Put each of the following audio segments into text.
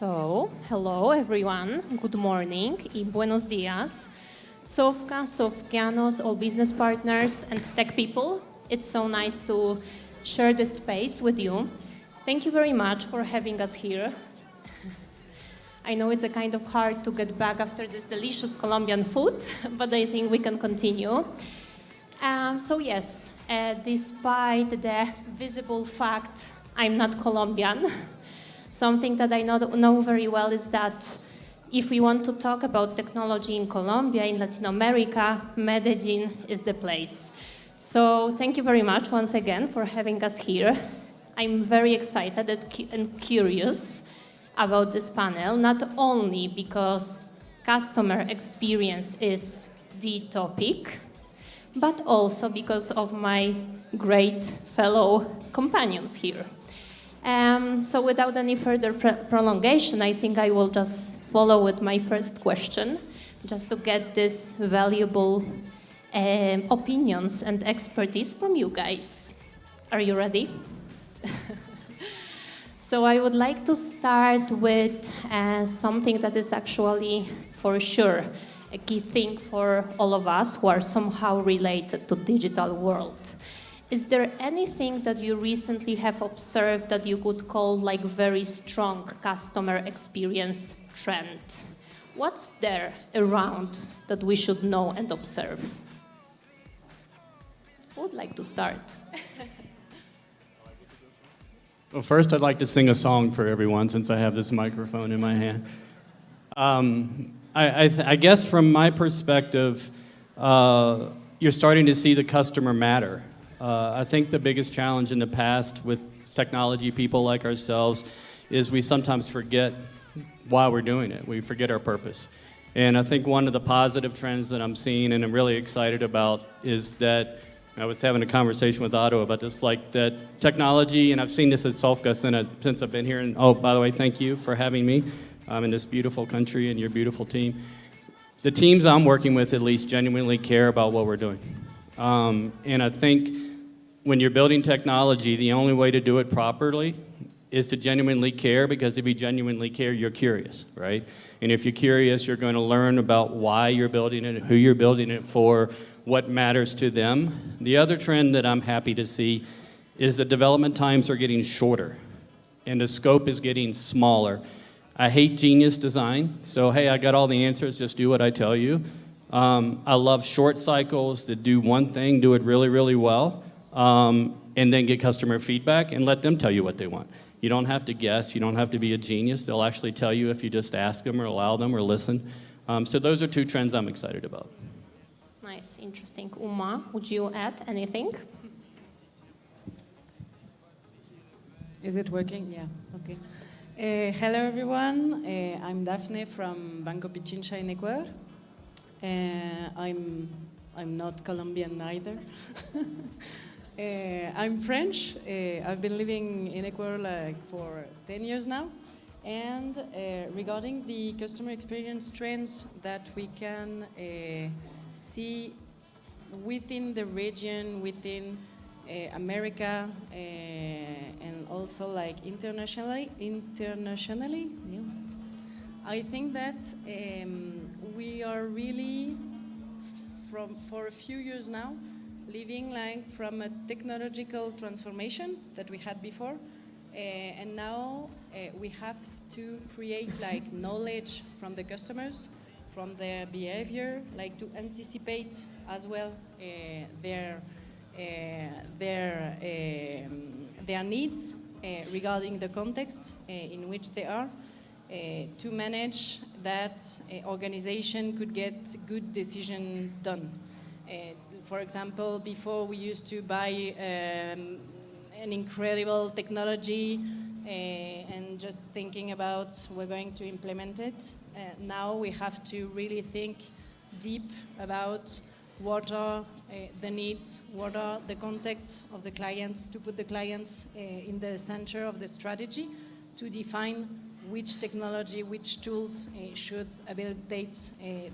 So, hello everyone, good morning y buenos días. Sofka, Sofkianos, all business partners and tech people, it's so nice to share this space with you. Thank you very much for having us here. I know it's a kind of hard to get back after this delicious Colombian food, but I think we can continue. Despite the visible fact I'm not Colombian, something that I know very well is that if we want to talk about technology in Colombia, in Latin America, Medellin is the place. So thank you very much once again for having us here. I'm very excited and curious about this panel, not only because customer experience is the topic, but also because of my great fellow companions here. So without any further prolongation, I think I will just follow with my first question, just to get this valuable opinions and expertise from you guys. Are you ready? So I would like to start with something that is actually, for sure, a key thing for all of us who are somehow related to digital world. Is there anything that you recently have observed that you could call like very strong customer experience trend? What's there around that we should know and observe? Who would like to start? Well, first I'd like to sing a song for everyone since I have this microphone in my hand. I guess from my perspective, you're starting to see the customer matter. I think the biggest challenge in the past with technology people like ourselves is we sometimes forget why we're doing it. We forget our purpose. And I think one of the positive trends that I'm seeing and I'm really excited about is that I was having a conversation with Otto about this, like that technology, and I've seen this at Sofka since I've been here. And oh, by the way, thank you for having me in this beautiful country and your beautiful team. The teams I'm working with at least genuinely care about what we're doing. And I think when you're building technology, the only way to do it properly is to genuinely care, because if you genuinely care, you're curious, right? And if you're curious, you're going to learn about why you're building it, who you're building it for, what matters to them. The other trend that I'm happy to see is the development times are getting shorter and the scope is getting smaller. I hate genius design, so hey, I got all the answers, just do what I tell you. I love short cycles that do one thing, do it really, really well, and then get customer feedback and let them tell you what they want. You don't have to guess, you don't have to be a genius. They'll actually tell you if you just ask them or allow them or listen. So those are two trends I'm excited about. Nice, interesting. Uma, would you add anything? Is it working? Yeah, okay. Hello everyone, I'm Daphne from Banco Pichincha in Ecuador. I'm not Colombian either. I'm French. I've been living in Ecuador for 10 years now. And regarding the customer experience trends that we can see within the region, within America, and also like internationally, yeah. I think that we are really, for a few years now, living like from a technological transformation that we had before, and now we have to create like knowledge from the customers, from their behavior, like to anticipate as well their needs regarding the context in which they are, to manage that organization could get good decision done. For example, before we used to buy an incredible technology and just thinking about we're going to implement it. Now we have to really think deep about what are the needs, what are the contacts of the clients, to put the clients in the center of the strategy, to define which technology, which tools should habilitate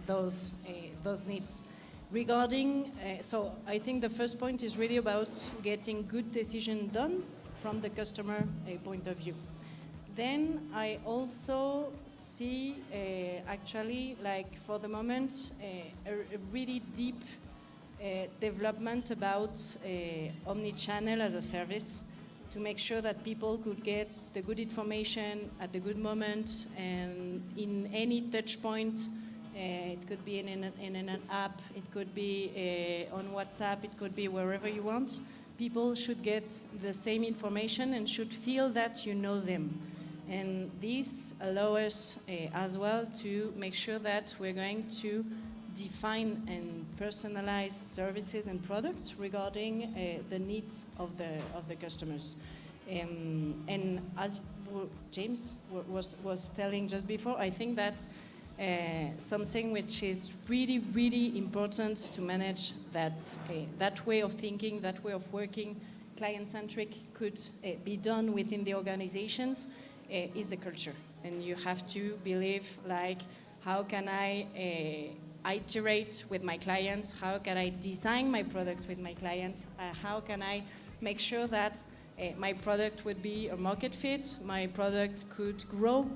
those needs. Regarding, so I think the first point is really about getting good decision done from the customer point of view. Then I also see, actually, like for the moment, a really deep development about omnichannel as a service, to make sure that people could get the good information at the good moment and in any touch point. It could be in an app, it could be on WhatsApp, it could be wherever you want. People should get the same information and should feel that you know them. And this allows us as well to make sure that we're going to define and personalize services and products regarding the needs of the customers. And as James was telling just before, I think that something which is really, really important to manage that way of thinking, that way of working, client-centric, could be done within the organizations, is the culture. And you have to believe, like, how can I iterate with my clients? How can I design my products with my clients? How can I make sure that my product would be a market fit, my product could grow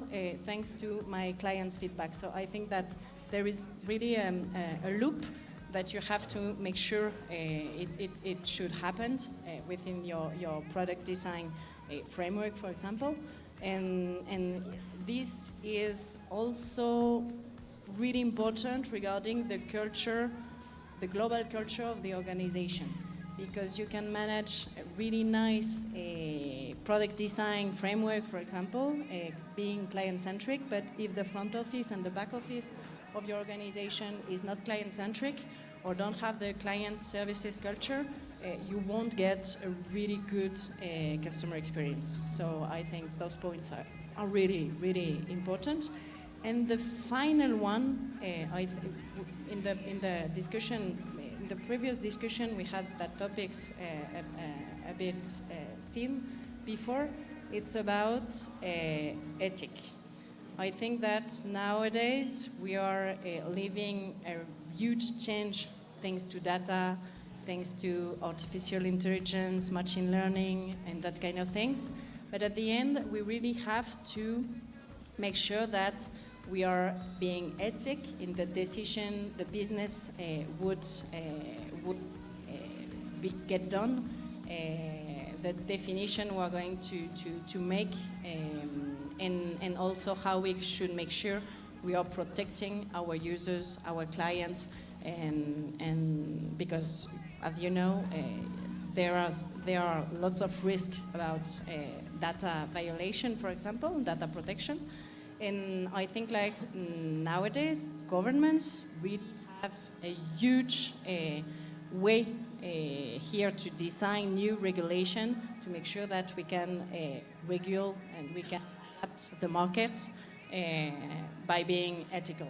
thanks to my clients' feedback. So I think that there is really a loop that you have to make sure it should happen within your product design framework, for example. And this is also really important regarding the culture, the global culture of the organization. Because you can manage a really nice product design framework, for example, being client-centric, but if the front office and the back office of your organization is not client-centric or don't have the client services culture, you won't get a really good customer experience. So I think those points are really, really important. And the final one, in the discussion, the previous discussion, we had that topics a bit seen before. It's about ethic. I think that nowadays we are living a huge change thanks to data, thanks to artificial intelligence, machine learning, and that kind of things. But at the end, we really have to make sure that we are being ethic in the decision the business would get done, the definition we are going to make, and also how we should make sure we are protecting our users, our clients, and because, as you know, there are lots of risk about data violation, for example, data protection. And I think, like, nowadays, governments really have a huge way here to design new regulation to make sure that we can regulate and we can adapt the markets by being ethical.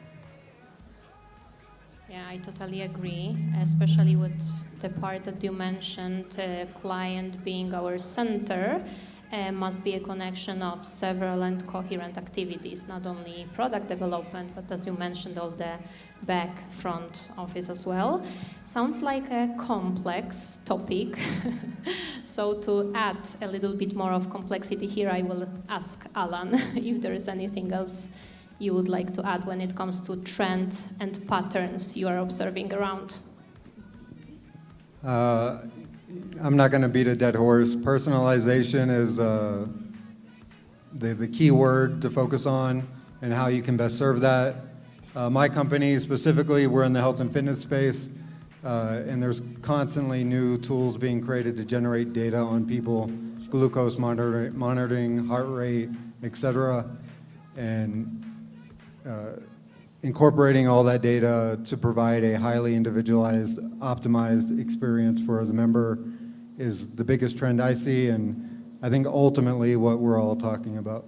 Yeah, I totally agree, especially with the part that you mentioned, client being our center. Must be a connection of several and coherent activities, not only product development, but as you mentioned, all the back, front office as well. Sounds like a complex topic. So to add a little bit more of complexity here, I will ask Alan if there is anything else you would like to add when it comes to trends and patterns you are observing around. I'm not going to beat a dead horse. Personalization is the key word to focus on and how you can best serve that. My company specifically, we're in the health and fitness space, and there's constantly new tools being created to generate data on people, glucose monitoring, heart rate, etc., and incorporating all that data to provide a highly individualized, optimized experience for the member is the biggest trend I see, and I think ultimately what we're all talking about.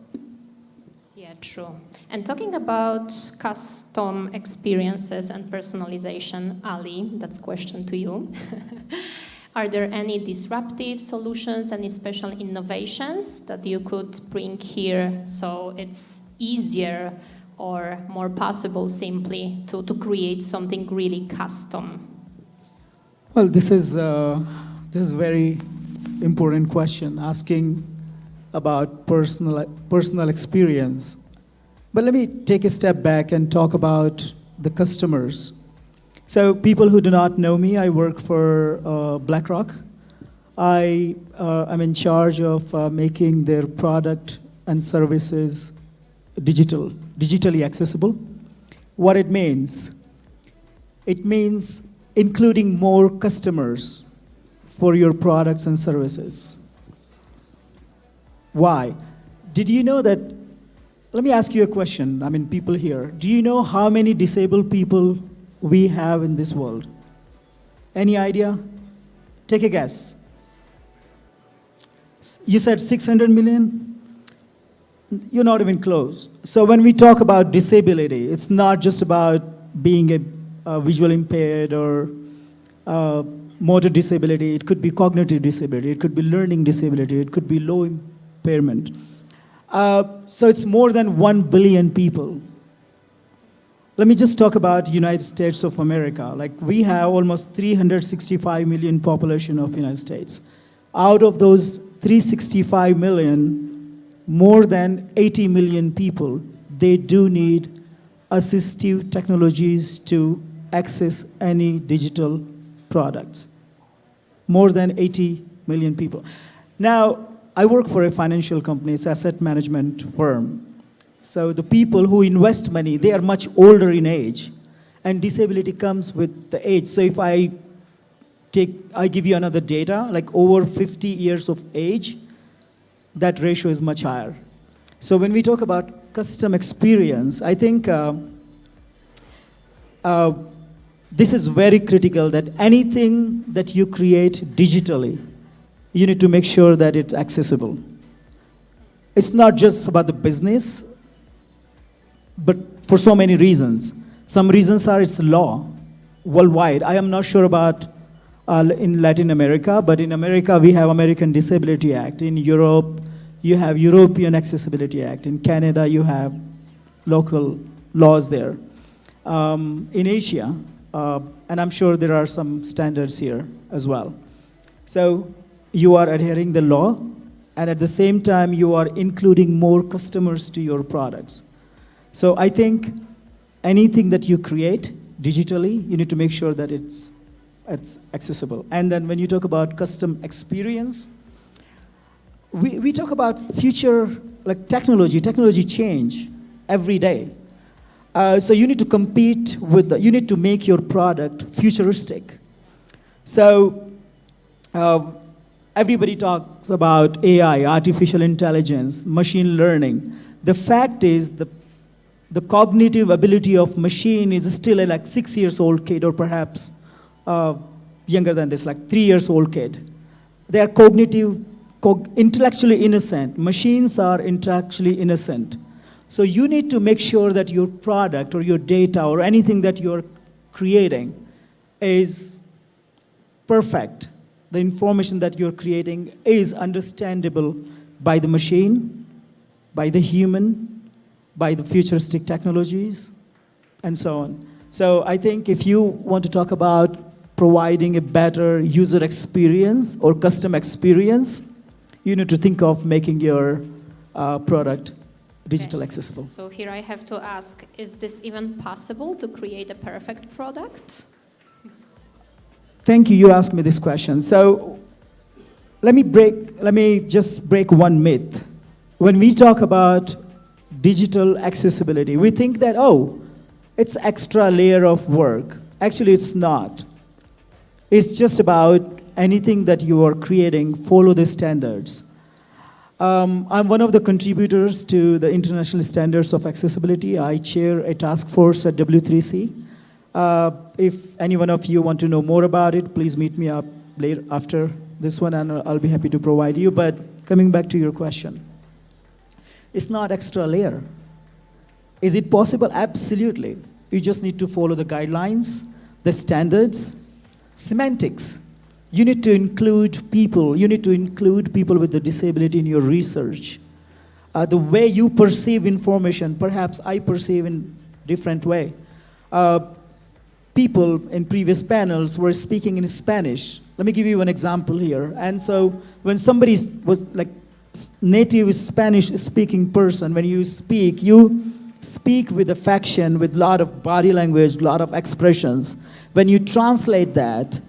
Yeah, true. And talking about custom experiences and personalization, Ali, that's a question to you. Are there any disruptive solutions, any special innovations that you could bring here so it's easier or more possible simply to create something really custom? Well, this is a very important question, asking about personal experience. But let me take a step back and talk about the customers. So people who do not know me, I work for BlackRock. I am in charge of making their product and services digitally accessible. What it means including more customers for your products and services. Why? Did you know that, let me ask you a question, I mean people here, do you know how many disabled people we have in this world? Any idea? Take a guess. You said 600 million? You're not even close. So when we talk about disability, it's not just about being a visual impaired or motor disability. It could be cognitive disability. It could be learning disability. It could be low impairment. So it's more than 1 billion people. Let me just talk about United States of America. Like we have almost 365 million population of United States. Out of those 365 million, more than 80 million people, they do need assistive technologies to access any digital products. More than 80 million people. Now, I work for a financial company, it's an asset management firm. So the people who invest money, they are much older in age, and disability comes with the age. So if I give you another data, like over 50 years of age, that ratio is much higher. So when we talk about custom experience, I think this is very critical, that anything that you create digitally, you need to make sure that it's accessible. It's not just about the business, but for so many reasons. Some reasons are it's law worldwide. I am not sure about in Latin America, but in America we have American Disability Act. In Europe, you have European Accessibility Act. In Canada, you have local laws there. In Asia, and I'm sure there are some standards here as well. So you are adhering the law, and at the same time, you are including more customers to your products. So I think anything that you create digitally, you need to make sure that it's accessible. And then when you talk about custom experience, we talk about future, like technology change every day. So you need to compete you need to make your product futuristic. So everybody talks about AI, artificial intelligence, machine learning. The fact is the cognitive ability of machine is still a 6 years old kid, or perhaps younger than this, 3 years old kid. They are intellectually innocent. Machines are intellectually innocent. So you need to make sure that your product or your data or anything that you're creating is perfect. The information that you're creating is understandable by the machine, by the human, by the futuristic technologies, and so on. So I think if you want to talk about providing a better user experience or custom experience, you need to think of making your product digital accessible. So here I have to ask, is this even possible to create a perfect product? Thank you, you asked me this question. So let me just break one myth. When we talk about digital accessibility, we think that, oh, it's extra layer of work. Actually, it's not. It's just about anything that you are creating, follow the standards. I'm one of the contributors to the International Standards of Accessibility. I chair a task force at W3C. If any one of you want to know more about it, please meet me up later after this one, and I'll be happy to provide you. But coming back to your question, it's not extra layer. Is it possible? Absolutely. You just need to follow the guidelines, the standards, semantics. You need to include people. You need to include people with a disability in your research. The way you perceive information, perhaps I perceive in different way. People in previous panels were speaking in Spanish. Let me give you an example here. And so when somebody was native Spanish-speaking person, when you speak with affection, with a lot of body language, a lot of expressions. When you translate that,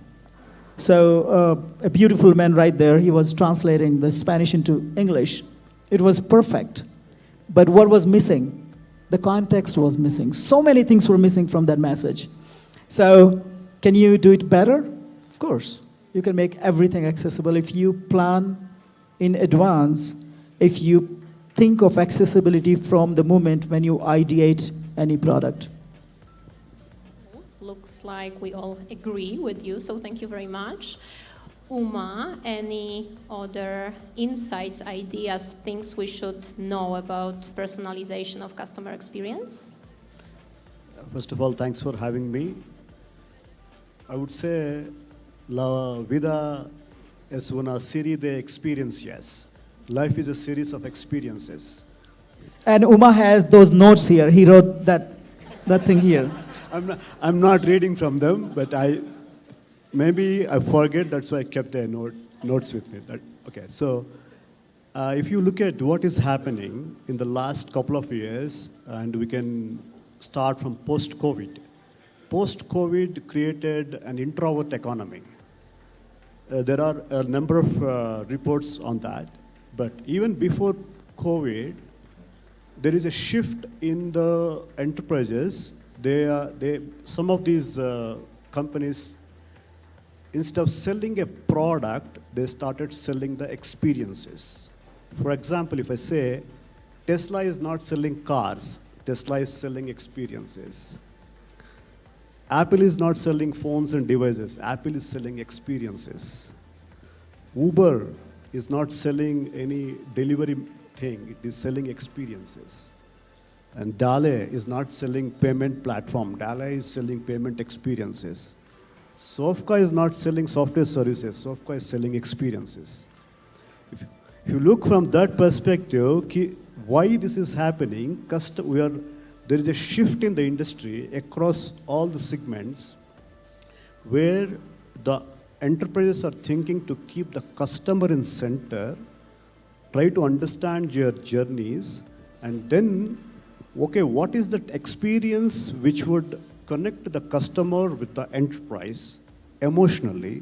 so a beautiful man right there, he was translating the Spanish into English. It was perfect. But what was missing? The context was missing. So many things were missing from that message. So can you do it better? Of course. You can make everything accessible if you plan in advance, if you think of accessibility from the moment when you ideate any product. Looks like we all agree with you, so thank you very much. Uma, any other insights, ideas, things we should know about personalization of customer experience? First of all, thanks for having me. I would say la vida es una serie de experiencias. Life is a series of experiences. And Uma has those notes here. He wrote that thing here. I'm not reading from them, but maybe I forget, that's why I kept the notes with me. Okay, so if you look at what is happening in the last couple of years, and we can start from post-COVID. Post-COVID created an introvert economy. There are a number of reports on that, but even before COVID, there is a shift in the enterprises. Some of these companies, instead of selling a product, they started selling the experiences. For example, if I say, Tesla is not selling cars, Tesla is selling experiences. Apple is not selling phones and devices, Apple is selling experiences. Uber is not selling any delivery thing, it is selling experiences. And Dale is not selling payment platform, Dale is selling payment experiences. Sofka is not selling software services, Sofka is selling experiences. If you look from that perspective, why this is happening, there is a shift in the industry across all the segments where the enterprises are thinking to keep the customer in center, try to understand your journeys, and then, okay, what is that experience which would connect the customer with the enterprise emotionally,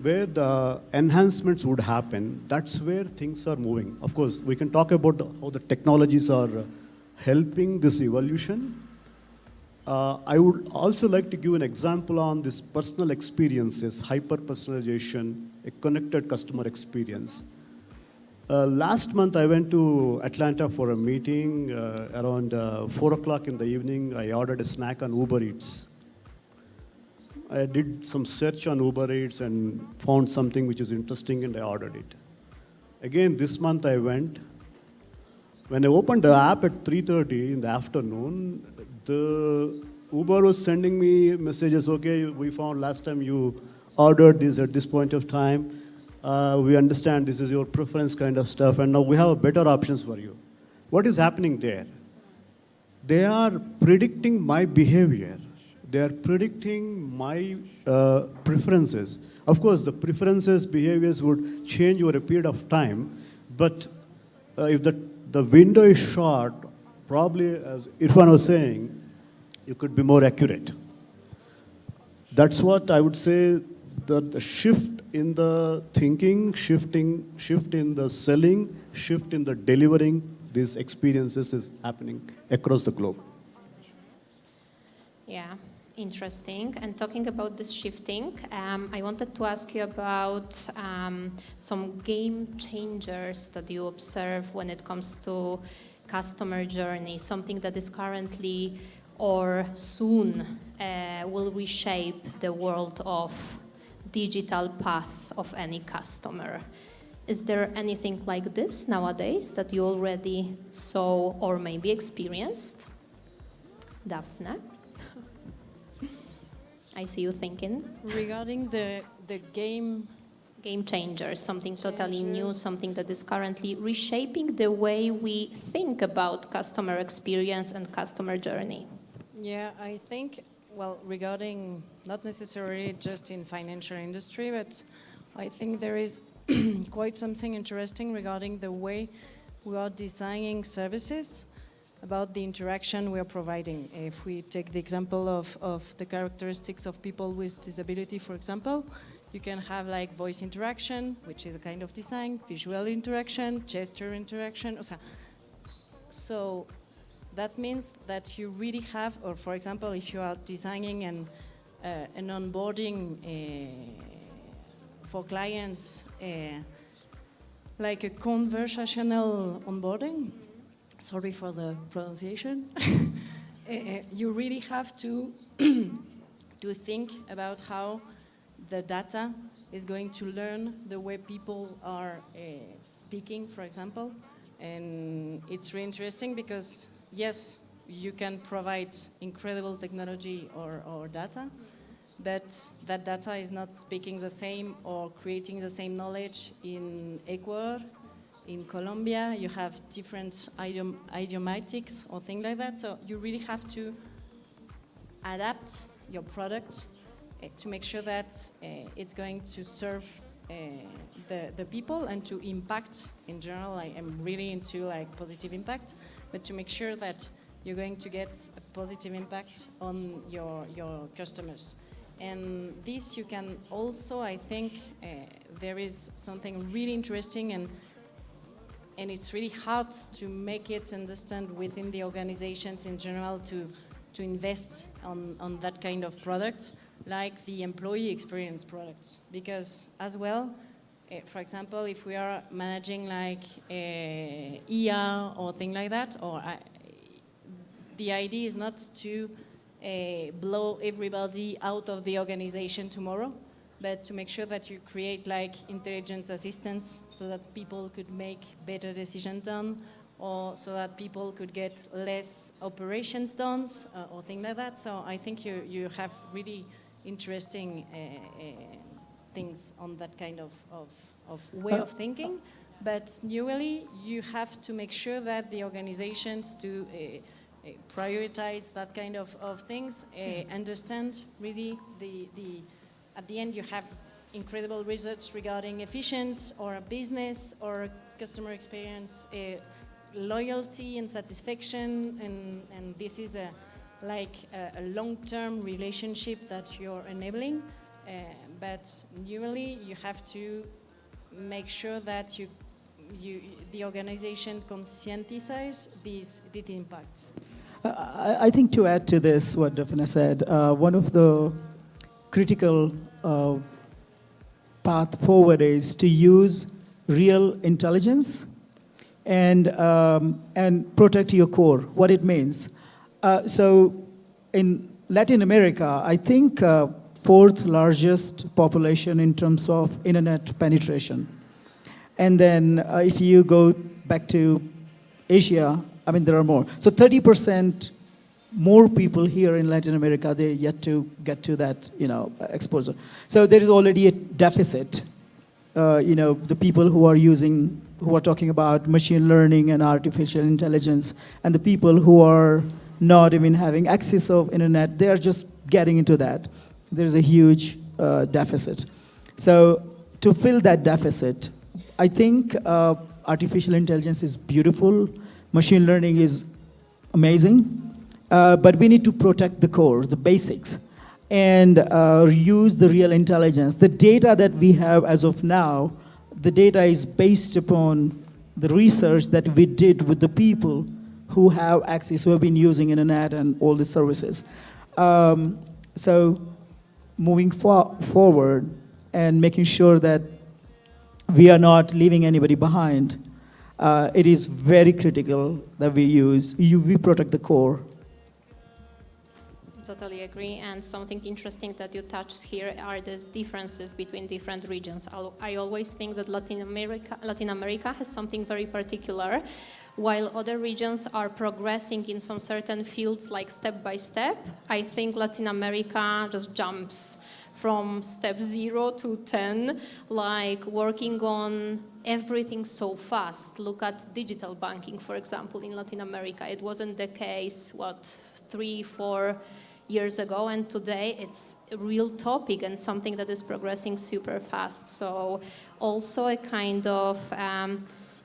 where the enhancements would happen, that's where things are moving. Of course, we can talk about how the technologies are helping this evolution. I would also like to give an example on this personal experiences, hyper-personalization, a connected customer experience. Last month, I went to Atlanta for a meeting. Around 4 o'clock in the evening, I ordered a snack on Uber Eats. I did some search on Uber Eats and found something which is interesting, and I ordered it. Again, this month I went. When I opened the app at 3:30 in the afternoon, the Uber was sending me messages, okay, we found last time you ordered this at this point of time. We understand this is your preference kind of stuff, and now we have better options for you. What is happening there? They are predicting my behavior. They are predicting my preferences. Of course, the preferences, behaviors would change over a period of time, but if the window is short, probably, as Irfan was saying, you could be more accurate. That's what I would say, the shift in the thinking, shift in the selling, shift in the delivering these experiences is happening across the globe. Yeah, interesting. And talking about this shifting, I wanted to ask you about some game changers that you observe when it comes to customer journey, something that is currently or soon will reshape the world of digital path of any customer. Is there anything like this nowadays that you already saw or maybe experienced? Daphne? I see you thinking. Regarding the game Changers, something totally new, something that is currently reshaping the way we think about customer experience and customer journey. Yeah, I think, well, regarding not necessarily just in financial industry, but I think there is quite something interesting regarding the way we are designing services, about the interaction we are providing. If we take the example of the characteristics of people with disability, for example, you can have like voice interaction, which is a kind of design, visual interaction, gesture interaction. So that means that you really have, or for example, if you are designing an onboarding for clients, like a conversational onboarding, sorry for the pronunciation, you really have to to think about how the data is going to learn the way people are speaking, for example. And it's really interesting because, yes, you can provide incredible technology or data, but that data is not speaking the same or creating the same knowledge in Ecuador. In Colombia, you have different idiomatics or things like that. So you really have to adapt your product to make sure that it's going to serve the people and to impact in general. I am really into like positive impact, but to make sure that you're going to get a positive impact on your customers. And this you can also, I think, there is something really interesting and it's really hard to make it understand within the organizations in general to invest on that kind of products, like the employee experience products. Because as well, for example, if we are managing like ER or thing like that, or the idea is not to blow everybody out of the organization tomorrow, but to make sure that you create like intelligence assistants so that people could make better decisions done, or so that people could get less operations done, or things like that. So I think you have really interesting things on that kind of way of thinking. But newly, you have to make sure that the organizations do prioritize that kind of things, understand really at the end you have incredible results regarding efficiency or a business or customer experience, loyalty and satisfaction, and this is a long-term relationship that you're enabling. But newly you have to make sure that the organization conscientizes the impact. I think to add to this, what Daphne said, one of the critical path forward is to use real intelligence and protect your core, what it means. So in Latin America, I think fourth largest population in terms of internet penetration. And then if you go back to Asia, I mean, there are more. So 30% more people here in Latin America, they're yet to get to that, exposure. So there is already a deficit. The people who are talking about machine learning and artificial intelligence, and the people who are not even having access of internet, they are just getting into that. There's a huge deficit. So to fill that deficit, I think artificial intelligence is beautiful. Machine learning is amazing. But we need to protect the core, the basics, and use the real intelligence. The data that we have as of now, the data is based upon the research that we did with the people who have access, who have been using internet and all the services. So moving forward and making sure that we are not leaving anybody behind, it is very critical that we protect the core. Totally agree, and something interesting that you touched here are these differences between different regions. I always think that Latin America has something very particular, while other regions are progressing in some certain fields like step by step. I think Latin America just jumps from step 0 to 10, like working on everything so fast. Look at digital banking, for example, in Latin America. It wasn't the case, 3-4 years ago, and today it's a real topic and something that is progressing super fast. So also a kind of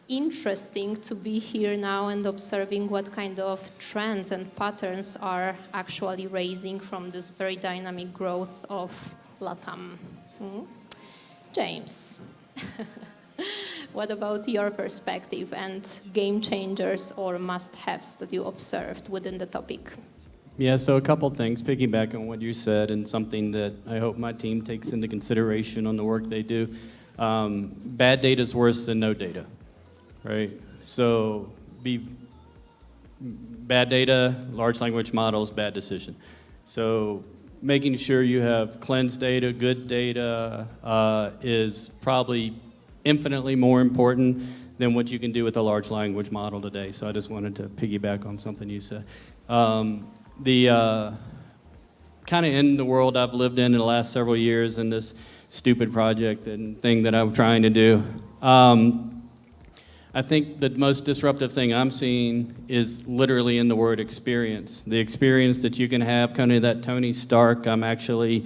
interesting to be here now and observing what kind of trends and patterns are actually raising from this very dynamic growth of LATAM. James, what about your perspective and game changers or must-haves that you observed within the topic? Yeah, so a couple things, piggyback on what you said, and something that I hope my team takes into consideration on the work they do. Bad data is worse than no data, right? So bad data, large language models, bad decision. So making sure you have cleansed data, good data, is probably infinitely more important than what you can do with a large language model today. So I just wanted to piggyback on something you said. The kind of in the world I've lived in the last several years in this stupid project and thing that I'm trying to do, I think the most disruptive thing I'm seeing is literally in the word experience. The experience that you can have, kind of that Tony Stark, I'm actually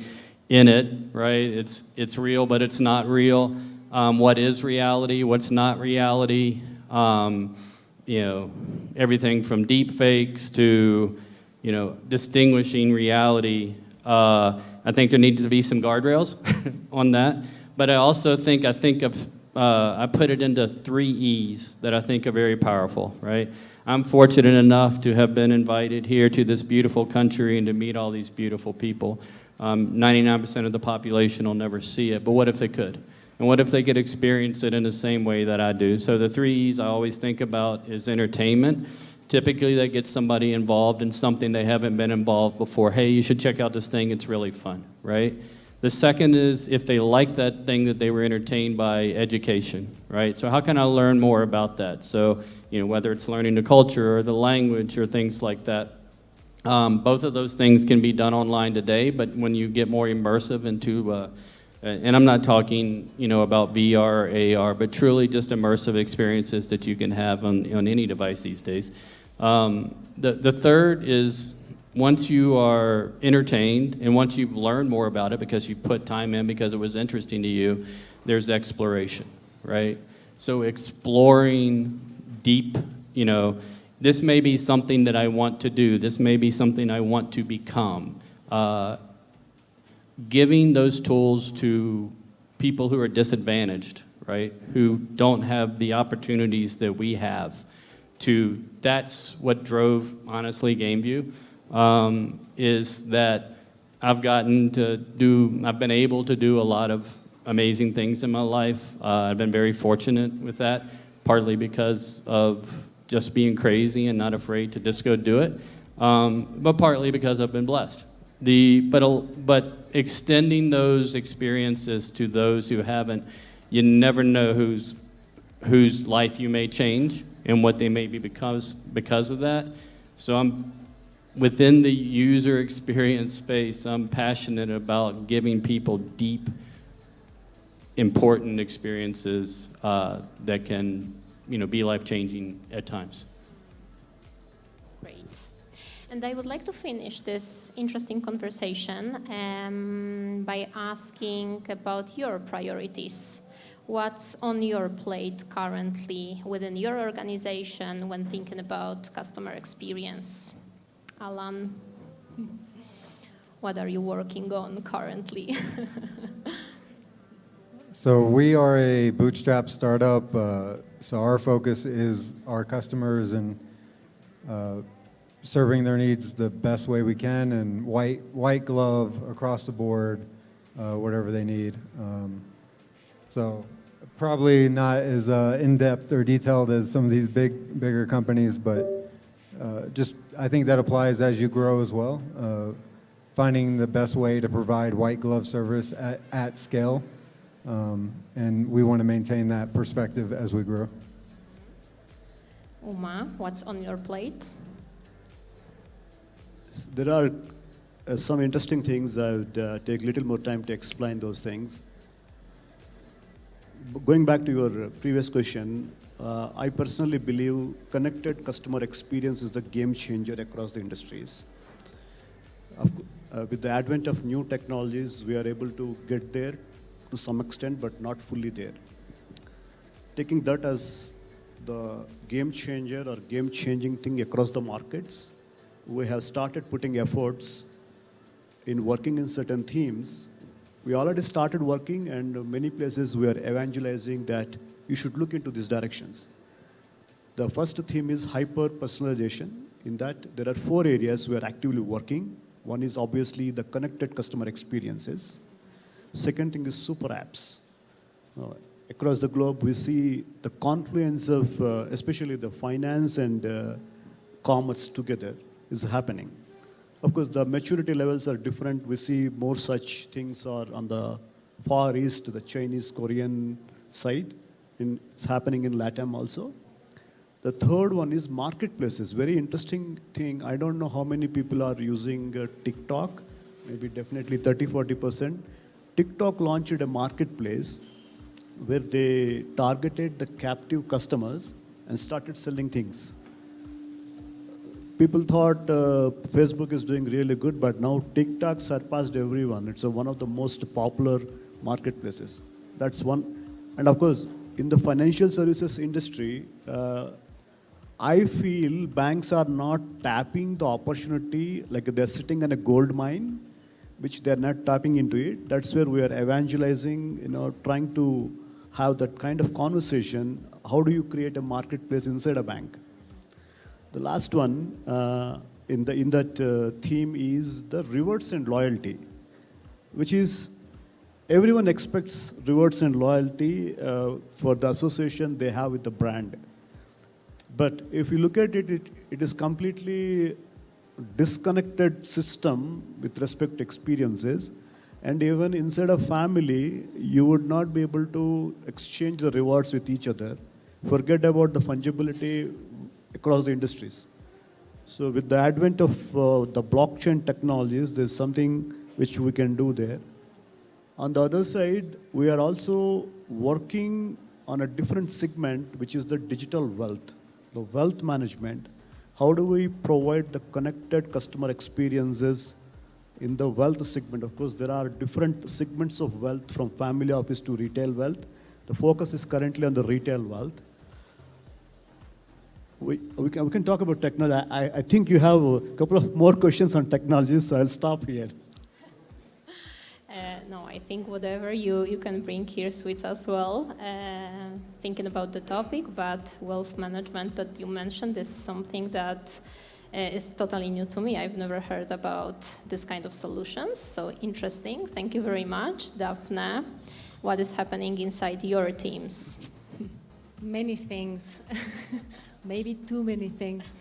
in it, right? It's real, but it's not real. What is reality? What's not reality? You know, everything from deep fakes to, you know, distinguishing reality. I think there needs to be some guardrails on that. But I also think I put it into 3 E's that I think are very powerful, right? I'm fortunate enough to have been invited here to this beautiful country and to meet all these beautiful people. 99% of the population will never see it, but what if they could? And what if they could experience it in the same way that I do? So the 3 E's I always think about is entertainment. Typically that gets somebody involved in something they haven't been involved before. Hey, you should check out this thing, it's really fun, right? The second is if they like that thing that they were entertained by, education, right? So how can I learn more about that? So, you know, whether it's learning the culture or the language or things like that. Both of those things can be done online today, but when you get more immersive into, and I'm not talking, you know, about VR or AR, but truly just immersive experiences that you can have on any device these days. The third is once you are entertained and once you've learned more about it because you put time in because it was interesting to you, there's exploration, right? So exploring deep, you know, this may be something that I want to do. This may be something I want to become. Giving those tools to people who are disadvantaged, right? Who don't have the opportunities that we have that's what drove, honestly, GameView. Is that I've been able to do a lot of amazing things in my life. I've been very fortunate with that, partly because of just being crazy and not afraid to just go do it, but partly because I've been blessed. But extending those experiences to those who haven't, you never know whose life you may change and what they may be because of that. So within the user experience space, I'm passionate about giving people deep, important experiences that can, you know, be life-changing at times. Great. And I would like to finish this interesting conversation by asking about your priorities. What's on your plate currently within your organization when thinking about customer experience? Alan, what are you working on currently? So we are a bootstrap startup. So our focus is our customers and serving their needs the best way we can, and white glove across the board, whatever they need. So probably not as in-depth or detailed as some of these bigger companies, but just I think that applies as you grow as well. Finding the best way to provide white glove service at scale, and we want to maintain that perspective as we grow. Uma, what's on your plate? There are some interesting things. I would take a little more time to explain those things. Going back to your previous question, I personally believe connected customer experience is the game changer across the industries. with the advent of new technologies, we are able to get there to some extent, but not fully there. Taking that as the game changer or game-changing thing across the markets, we have started putting efforts in working in certain themes. We already started working, and many places we are evangelizing that you should look into these directions. The first theme is hyper-personalization. In that, there are 4 areas we are actively working. One is obviously the connected customer experiences. Second thing is super apps. Across the globe, we see the confluence of especially the finance and commerce together is happening. Of course, the maturity levels are different. We see more such things are on the Far East, the Chinese, Korean side. It's happening in LATAM also. The third one is marketplaces. Very interesting thing. I don't know how many people are using TikTok, maybe definitely 30-40%. TikTok launched a marketplace where they targeted the captive customers and started selling things. People thought Facebook is doing really good, but now TikTok surpassed everyone. It's one of the most popular marketplaces. That's one. And of course, in the financial services industry, I feel banks are not tapping the opportunity, like they're sitting in a gold mine, which they're not tapping into it. That's where we are evangelizing, trying to have that kind of conversation. How do you create a marketplace inside a bank? The last one in that theme is the rewards and loyalty, which is everyone expects rewards and loyalty for the association they have with the brand. But if you look at it, it is completely disconnected system with respect to experiences. And even inside a family, you would not be able to exchange the rewards with each other. Forget about the fungibility across the industries. So with the advent of the blockchain technologies, there's something which we can do there. On the other side, we are also working on a different segment, which is the digital wealth, the wealth management. How do we provide the connected customer experiences in the wealth segment? Of course, there are different segments of wealth, from family office to retail wealth. The focus is currently on the retail wealth. We can talk about technology. I think you have a couple of more questions on technology, so I'll stop here. No, I think whatever you can bring here suits us well, thinking about the topic, but wealth management that you mentioned is something that is totally new to me. I've never heard about this kind of solutions, so interesting. Thank you very much. Daphne, what is happening inside your teams? Many things, maybe too many things.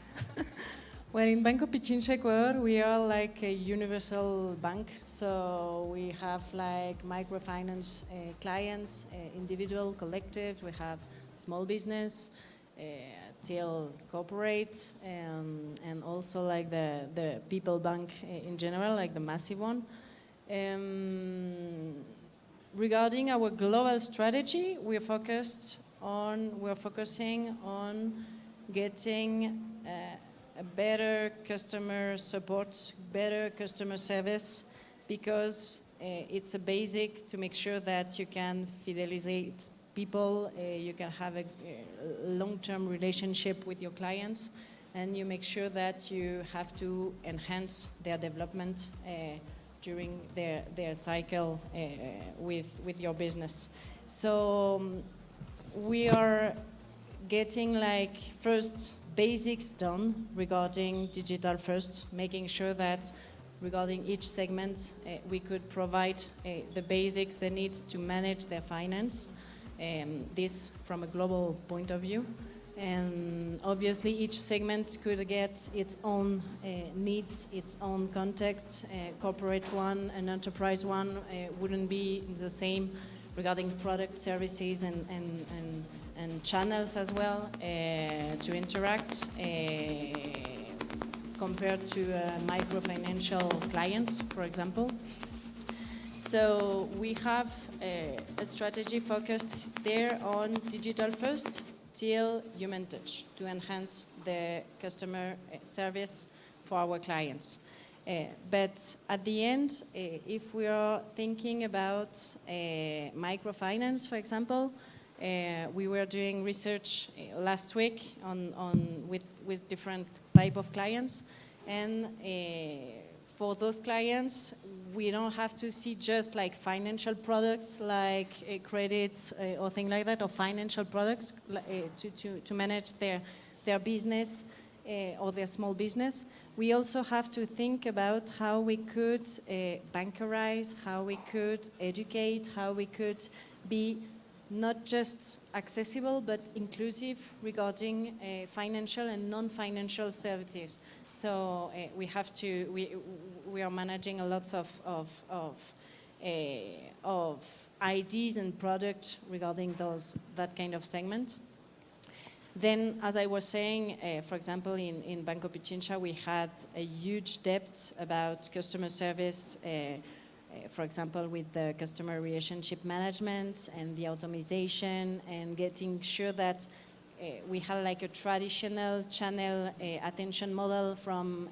Well, in Banco Pichincha Ecuador, we are like a universal bank. So we have like microfinance clients, individual, collective. We have small business, till corporate, and also like the people bank in general, like the massive one. Regarding our global strategy, we're focusing on getting a better customer support, better customer service, because it's a basic to make sure that you can fidelize people, you can have a long-term relationship with your clients, and you make sure that you have to enhance their development during their cycle with your business. So we are getting like first basics done regarding digital first, making sure that regarding each segment we could provide the basics they need to manage their finance, this from a global point of view. And obviously each segment could get its own needs, its own context. Corporate one, an enterprise one wouldn't be the same regarding product, services, and channels as well to interact compared to microfinancial clients, for example. So we have a strategy focused there on digital first till human touch to enhance the customer service for our clients. But at the end, if we are thinking about microfinance, for example, we were doing research last week with different type of clients, and for those clients, we don't have to see just like financial products like credits or things like that, or financial products to manage their business or their small business. We also have to think about how we could bankerize, how we could educate, how we could be not just accessible but inclusive regarding financial and non-financial services. So we are managing a lot of ideas and products regarding that kind of segment. Then, as I was saying, for example, in Banco Pichincha, we had a huge depth about customer service, for example, with the customer relationship management and the automation, and getting sure that we had like a traditional channel attention model from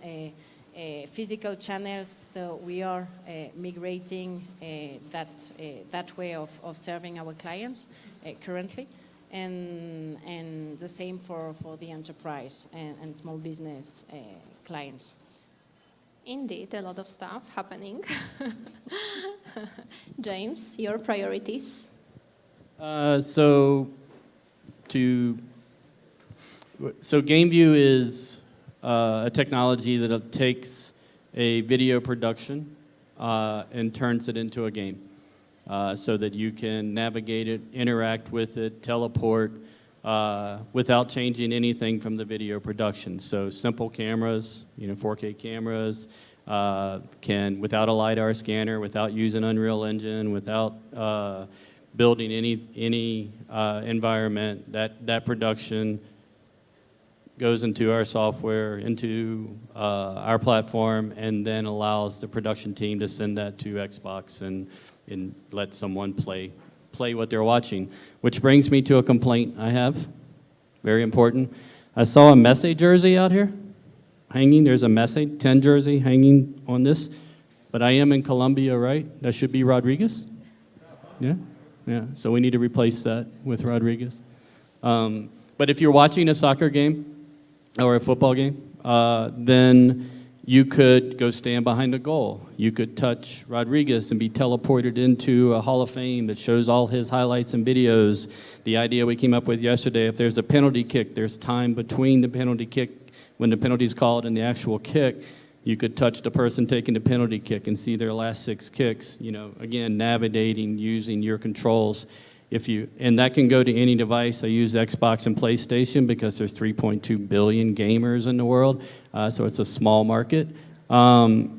physical channels. So we are migrating that way of serving our clients currently. And the same for the enterprise and small business clients. Indeed, a lot of stuff happening. James, your priorities? So GameView is a technology that takes a video production and turns it into a game. So that you can navigate it, interact with it, teleport, without changing anything from the video production. So simple cameras, 4K cameras, without a LiDAR scanner, without using Unreal Engine, without building any environment, that production goes into our software, into our platform, and then allows the production team to send that to Xbox and let someone play what they're watching. Which brings me to a complaint I have, very important. I saw a Messi jersey out here hanging. There's a Messi 10 jersey hanging on this, but I am in Colombia, right? That should be Rodriguez? Yeah? Yeah, so we need to replace that with Rodriguez. But if you're watching a soccer game or a football game, then you could go stand behind the goal. You could touch Rodriguez and be teleported into a Hall of Fame that shows all his highlights and videos. The idea we came up with yesterday, if there's a penalty kick, there's time between the penalty kick, when the penalty's called, and the actual kick. You could touch the person taking the penalty kick and see their last 6 kicks. Again, navigating, using your controls. And that can go to any device. I use Xbox and PlayStation because there's 3.2 billion gamers in the world, so it's a small market. But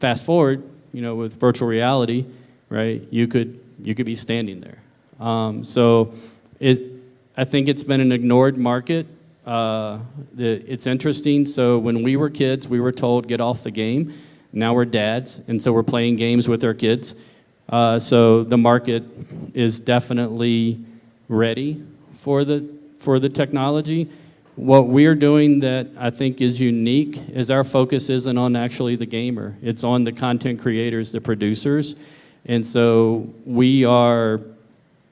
fast forward, with virtual reality, right? You could be standing there. So I think it's been an ignored market. It's interesting. So when we were kids, we were told get off the game. Now we're dads, and so we're playing games with our kids. So the market is definitely ready for the technology. What we're doing that I think is unique is our focus isn't on actually the gamer. It's on the content creators, the producers. And so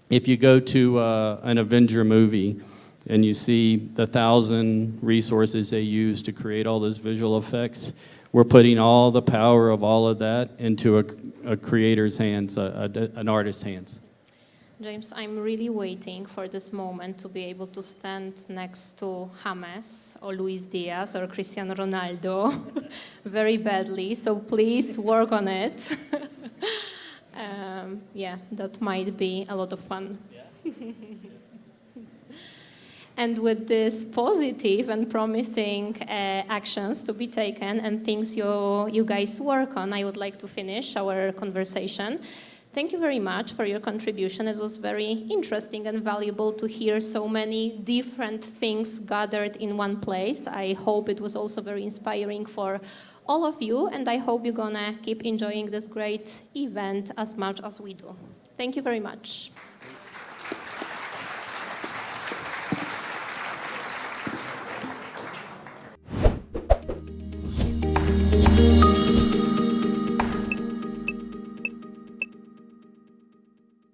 if you go to an Avenger movie and you see the 1,000 resources they use to create all those visual effects, we're putting all the power of all of that into a creator's hands, an artist's hands. James, I'm really waiting for this moment to be able to stand next to James or Luis Diaz or Cristiano Ronaldo very badly, so please work on it. Yeah, that might be a lot of fun. Yeah. And with this positive and promising actions to be taken and things you guys work on, I would like to finish our conversation. Thank you very much for your contribution. It was very interesting and valuable to hear so many different things gathered in one place. I hope it was also very inspiring for all of you, and I hope you're gonna keep enjoying this great event as much as we do. Thank you very much.